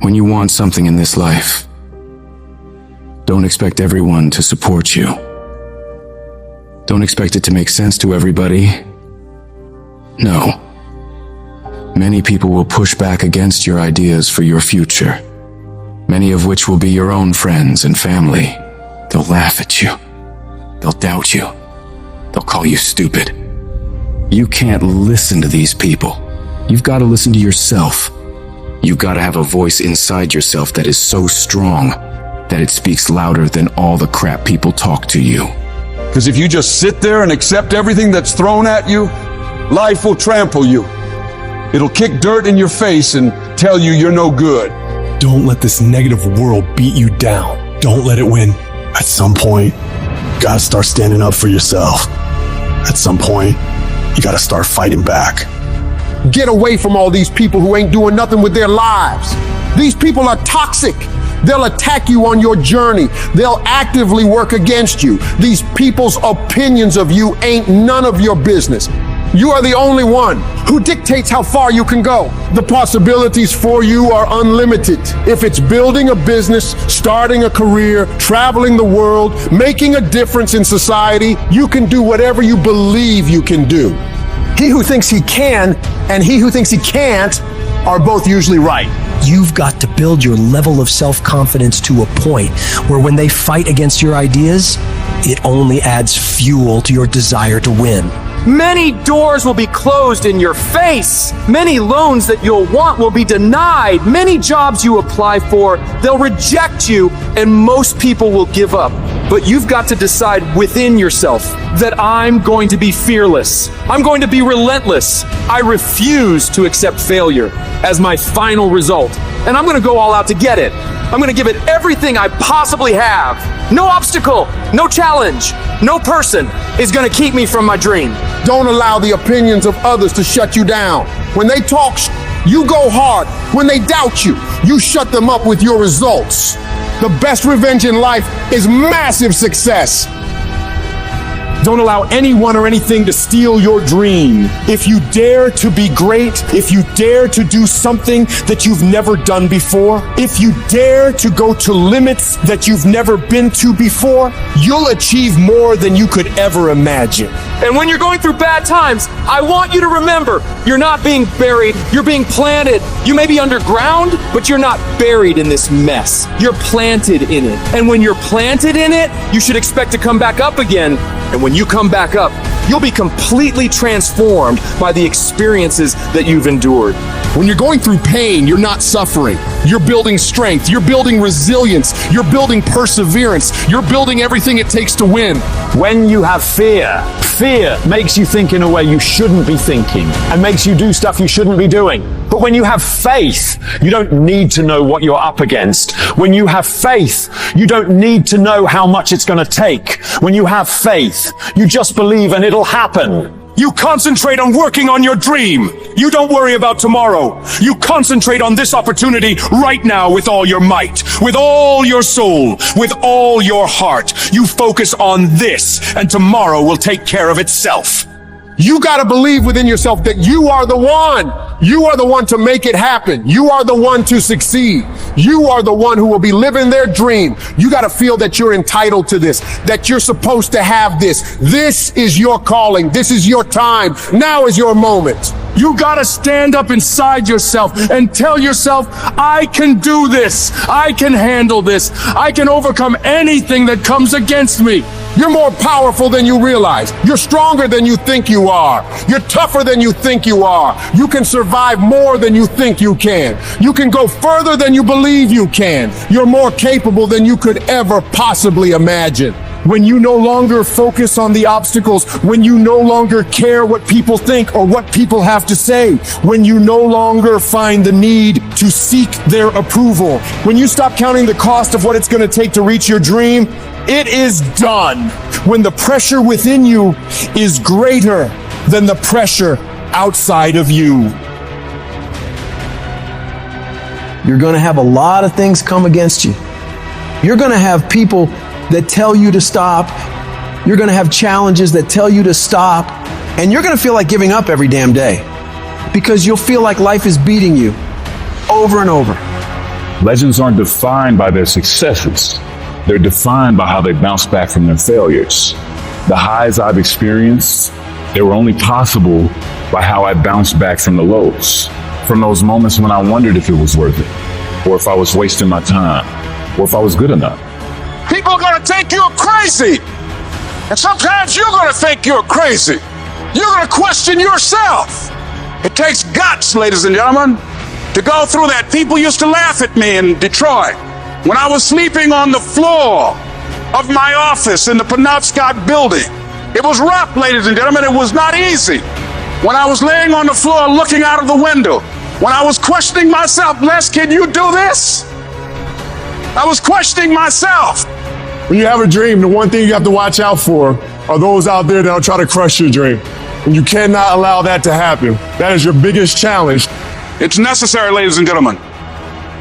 When you want something in this life, don't expect everyone to support you. Don't expect it to make sense to everybody. No. Many people will push back against your ideas for your future, many of which will be your own friends and family. They'll laugh at you. They'll doubt you. They'll call you stupid. You can't listen to these people. You've got to listen to yourself. You've got to have a voice inside yourself that is so strong that it speaks louder than all the crap people talk to you. Because if you just sit there and accept everything that's thrown at you, life will trample you. It'll kick dirt in your face and tell you you're no good. Don't let this negative world beat you down. Don't let it win. At some point, you gotta start standing up for yourself. At some point, you gotta start fighting back. Get away from all these people who ain't doing nothing with their lives. These people are toxic. They'll attack you on your journey. They'll actively work against you. These people's opinions of you ain't none of your business. You are the only one who dictates how far you can go. The possibilities for you are unlimited. If it's building a business, starting a career, traveling the world, making a difference in society, you can do whatever you believe you can do. He who thinks he can and he who thinks he can't are both usually right. You've got to build your level of self-confidence to a point where when they fight against your ideas, it only adds fuel to your desire to win. Many doors will be closed in your face. Many loans that you'll want will be denied. Many jobs you apply for, they'll reject you, and most people will give up. But you've got to decide within yourself that I'm going to be fearless. I'm going to be relentless. I refuse to accept failure as my final result. And I'm going to go all out to get it. I'm going to give it everything I possibly have. No obstacle, no challenge, no person is going to keep me from my dream. Don't allow the opinions of others to shut you down. When they talk, you go hard. When they doubt you, you shut them up with your results. The best revenge in life is massive success. Don't allow anyone or anything to steal your dream. If you dare to be great, if you dare to do something that you've never done before, if you dare to go to limits that you've never been to before, you'll achieve more than you could ever imagine. And when you're going through bad times, I want you to remember, you're not being buried, you're being planted. You may be underground, but you're not buried in this mess. You're planted in it. And when you're planted in it, you should expect to come back up again. And when you come back up, you'll be completely transformed by the experiences that you've endured. When you're going through pain, you're not suffering. You're building strength. You're building resilience. You're building perseverance. You're building everything it takes to win. When you have fear, fear makes you think in a way you shouldn't be thinking and makes you do stuff you shouldn't be doing. But when you have faith, you don't need to know what you're up against. When you have faith, you don't need to know how much it's going to take. When you have faith, you just believe and it'll happen. You concentrate on working on your dream. You don't worry about tomorrow. You concentrate on this opportunity right now with all your might, with all your soul, with all your heart. You focus on this, and tomorrow will take care of itself. You gotta believe within yourself that you are the one. You are the one to make it happen. You are the one to succeed. You are the one who will be living their dream. You gotta feel that you're entitled to this, that you're supposed to have this. This is your calling. This is your time. Now is your moment. You gotta stand up inside yourself and tell yourself, I can do this. I can handle this. I can overcome anything that comes against me. You're more powerful than you realize. You're stronger than you think you are. You're tougher than you think you are. You can survive more than you think you can. You can go further than you believe you can. You're more capable than you could ever possibly imagine. When you no longer focus on the obstacles, when you no longer care what people think or what people have to say, when you no longer find the need to seek their approval, when you stop counting the cost of what it's going to take to reach your dream, it is done. When the pressure within you is greater than the pressure outside of you. You're going to have a lot of things come against you. You're going to have people that tell you to stop. You're going to have challenges that tell you to stop. And you're going to feel like giving up every damn day because you'll feel like life is beating you over and over. Legends aren't defined by their successes. They're defined by how they bounce back from their failures. The highs I've experienced, they were only possible by how I bounced back from the lows. From those moments when I wondered if it was worth it, or if I was wasting my time, or if I was good enough. People are gonna think you're crazy. And sometimes you're gonna think you're crazy. You're gonna question yourself. It takes guts, ladies and gentlemen, to go through that. People used to laugh at me in Detroit when I was sleeping on the floor of my office in the Penobscot building. It was rough, ladies and gentlemen. It was not easy. When I was laying on the floor looking out of the window, when I was questioning myself, Les, can you do this? I was questioning myself. When you have a dream, the one thing you have to watch out for are those out there that'll try to crush your dream. And you cannot allow that to happen. That is your biggest challenge. It's necessary, ladies and gentlemen,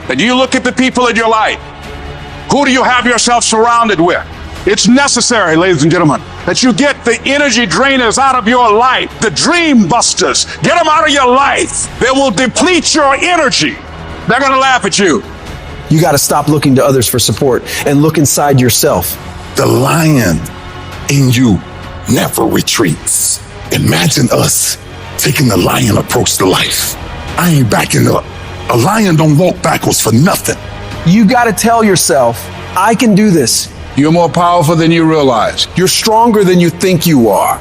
that you look at the people in your life. Who do you have yourself surrounded with? It's necessary, ladies and gentlemen, that you get the energy drainers out of your life, the dream busters. Get them out of your life. They will deplete your energy. They're going to laugh at you. You got to stop looking to others for support and look inside yourself. The lion in you never retreats. Imagine us taking the lion approach to life. I ain't backing up. A lion don't walk backwards for nothing. You got to tell yourself, I can do this. You're more powerful than you realize. You're stronger than you think you are.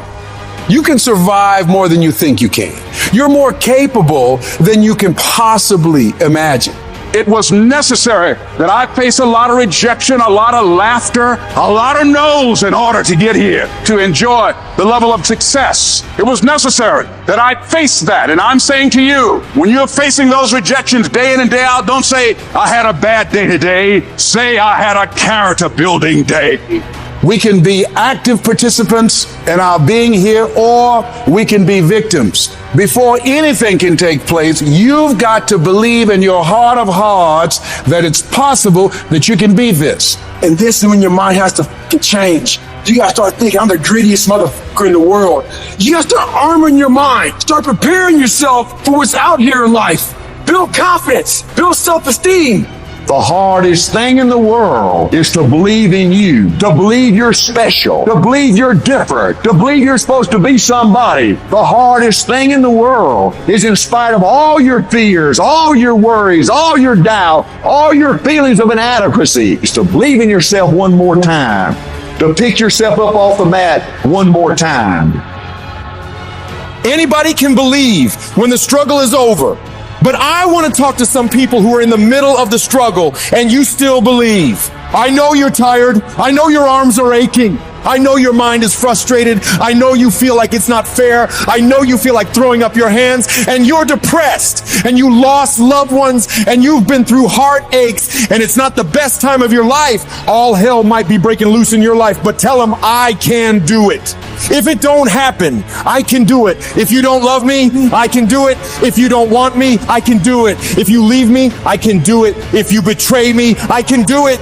You can survive more than you think you can. You're more capable than you can possibly imagine. It was necessary that I face a lot of rejection, a lot of laughter, a lot of no's in order to get here, to enjoy the level of success. It was necessary that I face that. And I'm saying to you, when you're facing those rejections day in and day out, don't say, I had a bad day today. Say, I had a character building day. We can be active participants in our being here, or we can be victims. Before anything can take place, you've got to believe in your heart of hearts that it's possible that you can be this. And this is when your mind has to change. You gotta start thinking, I'm the grittiest motherfucker in the world. You gotta start arming your mind. Start preparing yourself for what's out here in life. Build confidence. Build self-esteem. The hardest thing in the world is to believe in you, to believe you're special, to believe you're different, to believe you're supposed to be somebody. The hardest thing in the world is, in spite of all your fears, all your worries, all your doubt, all your feelings of inadequacy, is to believe in yourself one more time, to pick yourself up off the mat one more time. Anybody can believe when the struggle is over. But I want to talk to some people who are in the middle of the struggle and you still believe. I know you're tired. I know your arms are aching. I know your mind is frustrated. I know you feel like it's not fair. I know you feel like throwing up your hands, and you're depressed, and you lost loved ones, and you've been through heartaches, and it's not the best time of your life. All hell might be breaking loose in your life, but tell them I can do it. If it don't happen, I can do it. If you don't love me, I can do it. If you don't want me, I can do it. If you leave me, I can do it. If you betray me, I can do it.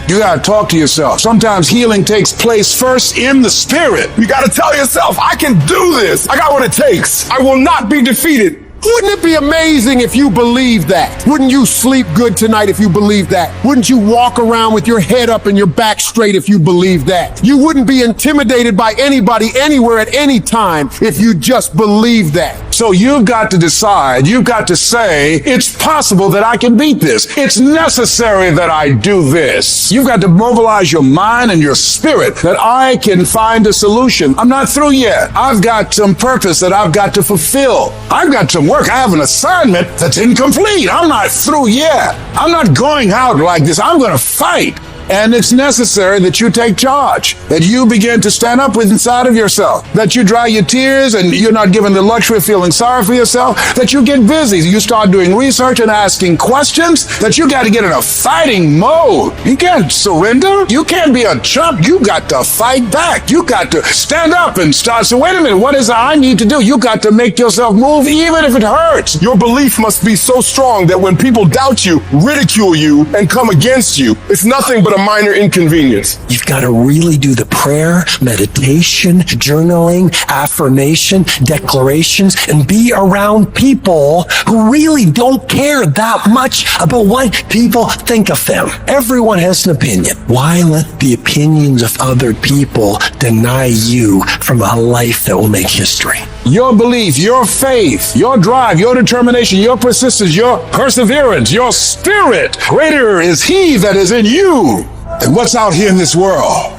You gotta talk to yourself. Sometimes healing takes place first in the spirit. You gotta tell yourself, I can do this. I got what it takes. I will not be defeated. Wouldn't it be amazing if you believed that? Wouldn't you sleep good tonight if you believed that? Wouldn't you walk around with your head up and your back straight if you believed that? You wouldn't be intimidated by anybody, anywhere, at any time if you just believed that. So you've got to decide, you've got to say, it's possible that I can beat this. It's necessary that I do this. You've got to mobilize your mind and your spirit that I can find a solution. I'm not through yet. I've got some purpose that I've got to fulfill. I've got some work. I have an assignment that's incomplete. I'm not through yet. I'm not going out like this. I'm going to fight. And it's necessary that you take charge, that you begin to stand up with inside of yourself, that you dry your tears and you're not given the luxury of feeling sorry for yourself, that you get busy. You start doing research and asking questions, that you got to get in a fighting mode. You can't surrender. You can't be a chump. You got to fight back. You got to stand up and start. So wait a minute, what is it I need to do? You got to make yourself move even if it hurts. Your belief must be so strong that when people doubt you, ridicule you, and come against you, it's nothing but a minor inconvenience. You've got to really do the prayer, meditation, journaling, affirmation, declarations, and be around people who really don't care that much about what people think of them. Everyone has an opinion. Why let the opinions of other people deny you from a life that will make history? Your belief, your faith, your drive, your determination, your persistence, your perseverance, your spirit. Greater is He that is in you than what's out here in this world.